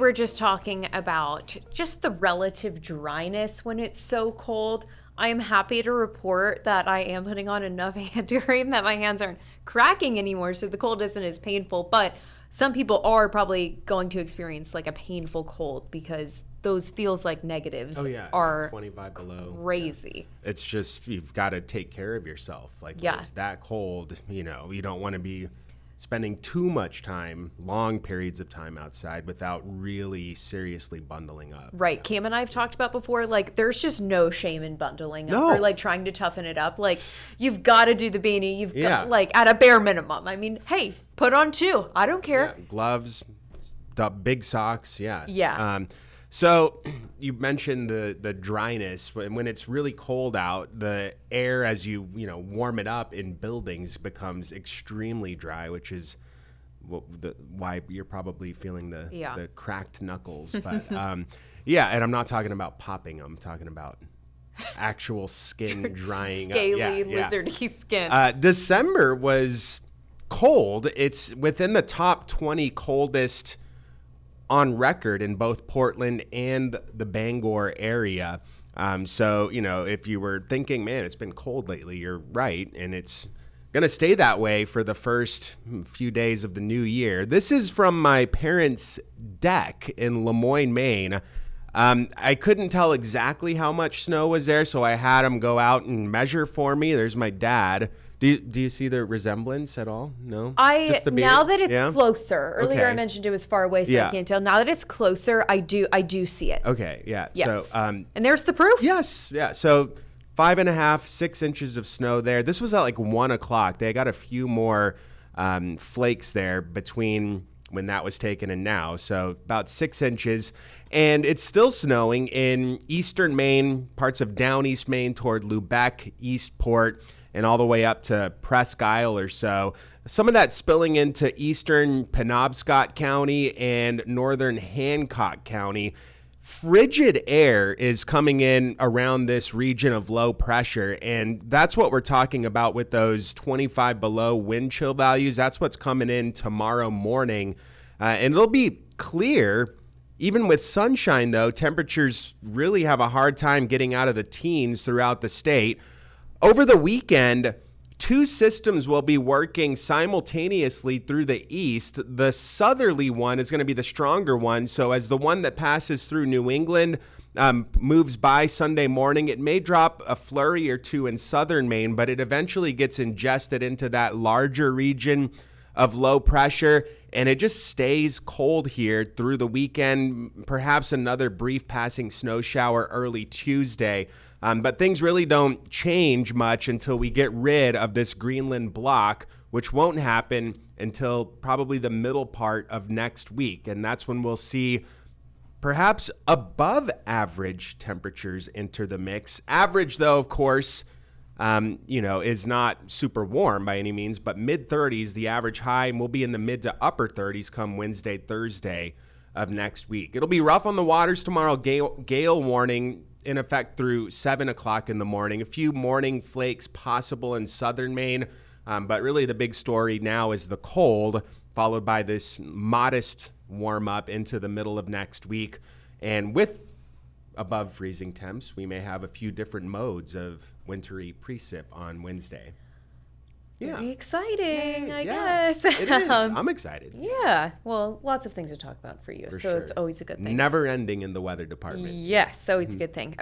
were just talking about just the relative dryness when it's so cold. I am happy to report that I am putting on enough hand cream that my hands aren't cracking anymore, so the cold isn't as painful. But some people are probably going to experience like a painful cold because those feels like negatives are 25 below. Crazy. Yeah. It's just, you've got to take care of yourself. Like, when it's that cold, you don't want to be spending too much time, long periods of time outside without really seriously bundling up. Right. Cam and I have talked about before, like, there's just no shame in bundling up or like trying to toughen it up. Like, you've got to do the beanie. You've got, like, at a bare minimum. I mean, hey, put on 2. I don't care. Yeah. Gloves, the big socks. Yeah. Yeah. So you mentioned the dryness. When it's really cold out, the air as you warm it up in buildings becomes extremely dry, which is why you're probably feeling the cracked knuckles. But and I'm not talking about popping. I'm talking about actual skin drying Scaly, up. lizardy skin. December was cold. It's within the top 20 coldest on record in both Portland and the Bangor area. So, if you were thinking, man, it's been cold lately, you're right. And it's going to stay that way for the first few days of the new year. This is from my parents' deck in Lemoyne, Maine. I couldn't tell exactly how much snow was there, so I had them go out and measure for me. There's my dad. Do you see the resemblance at all? No? Just the beard? Now that it's closer. Earlier I mentioned it was far away, so I can't tell. Now that it's closer, I do see it. Okay, yeah. Yes. So, and there's the proof? Yes, yeah. So 5.5, 6 inches of snow there. This was at like 1 o'clock. They got a few more flakes there between when that was taken and now. So about 6 inches. And it's still snowing in eastern Maine, parts of down East Maine toward Lubec, Eastport, and all the way up to Presque Isle or so. Some of that spilling into eastern Penobscot County and northern Hancock County. Frigid air is coming in around this region of low pressure, and that's what we're talking about with those 25 below wind chill values. That's what's coming in tomorrow morning, and it'll be clear. Even with sunshine, though, temperatures really have a hard time getting out of the teens throughout the state. Over the weekend, 2 systems will be working simultaneously through the east. The southerly one is going to be the stronger one. So as the one that passes through New England moves by Sunday morning, it may drop a flurry or 2 in southern Maine, but it eventually gets ingested into that larger region of low pressure, and it just stays cold here through the weekend, perhaps another brief passing snow shower early Tuesday. But things really don't change much until we get rid of this Greenland block, which won't happen until probably the middle part of next week. And that's when we'll see perhaps above average temperatures enter the mix. Average, though, of course, is not super warm by any means, but mid-30s, the average high, and we'll be in the mid to upper 30s come Wednesday, Thursday of next week. It'll be rough on the waters tomorrow. Gale warning in effect through 7 o'clock in the morning. A few morning flakes possible in southern Maine, but really the big story now is the cold, followed by this modest warm up into the middle of next week. And with above freezing temps, we may have a few different modes of wintry precip on Wednesday. Yeah. Very exciting, I guess. It is. I'm excited. Yeah. Well, lots of things to talk about for you. For so sure. It's always a good thing. Never ending in the weather department. Yes, always a good thing.